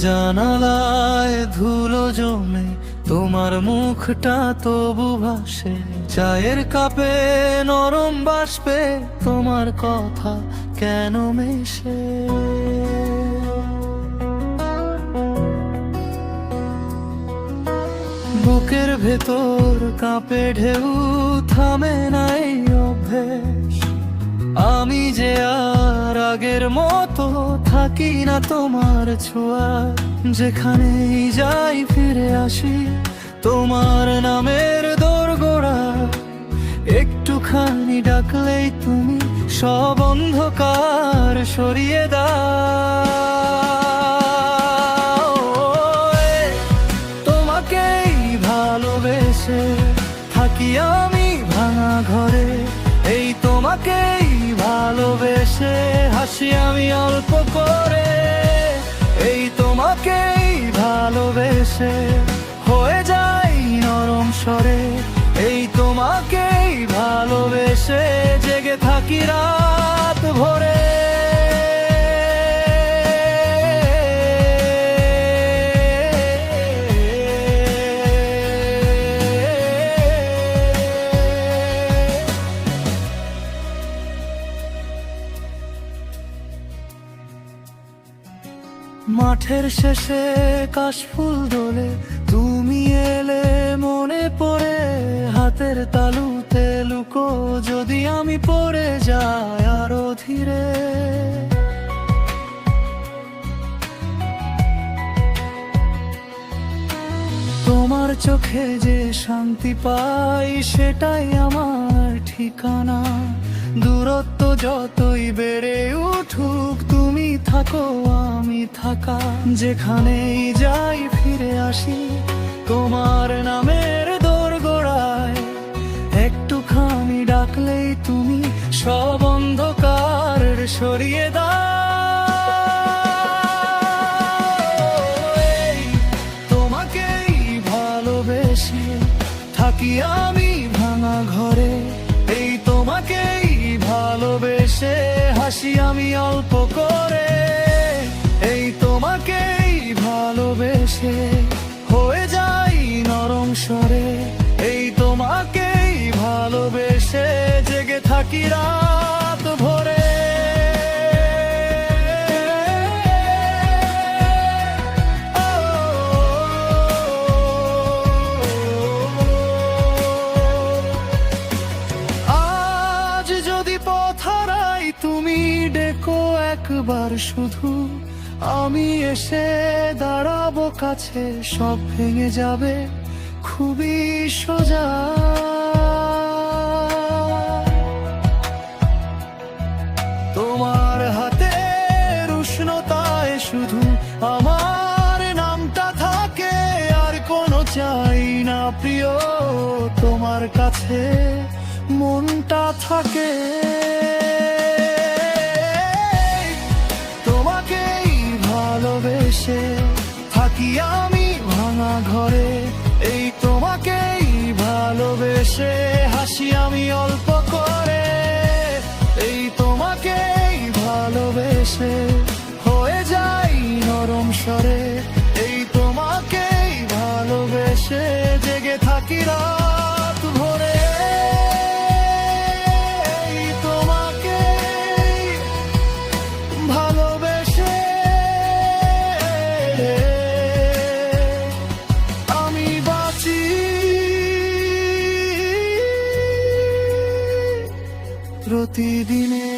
জানালায় ধুলো জমে তোমার মুখটা তবু ভাসে, চায়ের কাপে নরম বাষ্পে তোমার কথা কেন মেশে। বুকের ভেতর কাঁপে ঢেউ, থামে নাই অভ্যেস। আমি যে আর আগের মতো থাকি না তোমার ছোঁয়া, যেখানেই যাই ফিরে আসি তোমার নামের দোরগোড়া। একটুখানি ডাকলেই তুমি সব অন্ধকার সরিয়ে দাও। তোমাকেই ভালোবেসে থাকি আমি ভাঙা ঘরে, এই তোমাকেই ভালোবেসে হাসি আমি অল্প করে। এই তোমাকেই ভালোবেসে হয়ে যাই নরম স্বরে, এই তোমাকেই ভালোবেসে জেগে থাকি রাত ভরে। মাঠের শেষে কাশফুল দোলে, তুমি এলে মনে পড়ে। হাতের তালুতে লুকো যদি আমি পড়ে যাই আরো ধীরে। তোমার চোখে যে শান্তি পাই সেটাই আমার ঠিকানা। দূরত্ব যতই বেড়ে উঠুক তুমি থাকো আমি থাকা, যেখানেই যাই ফিরে আসি তোমার নামের দোরগোড়ায়। একটুখানি ডাকলেই তুমি সব অন্ধকার সরিয়ে দাও। তোমাকেই ভালোবেসে থাকি আমি ভাঙা ঘরে, এই তোমাকেই ভালোবেসে হাসি আমি অল্প করে। এই তোমাকেই ভালোবেসে হয়ে যাই নরম স্বরে, এই তোমাকেই ভালোবেসে জেগে থাকি রাত ভরে। আজ যদি পথ হারাই তুমি ডেকো একবার শুধু, আমি এসে দাঁড়াবো কাছে, সব ভেঙে যাবে খুবই সোজা। তোমার হাতের উষ্ণতায় শুধু আমার নামটা থাকে, আর কোনো চাই না প্রিয়, তোমার কাছে মনটা থাকে। তোমাকেই ভালোবেসে থাকি আমি ভাঙা ঘরে, এই তোমাকেই ভালোবেসে হাসি আমি অল্প করে। এই তোমাকেই ভালোবেসে হয়ে যাই নরম স্বরে, এই তোমাকেই ভালোবেসে জেগে থাকি রাত ভরে। এই তোমাকেই ভালোবেসে আমি বাঁচি প্রতিদিনে।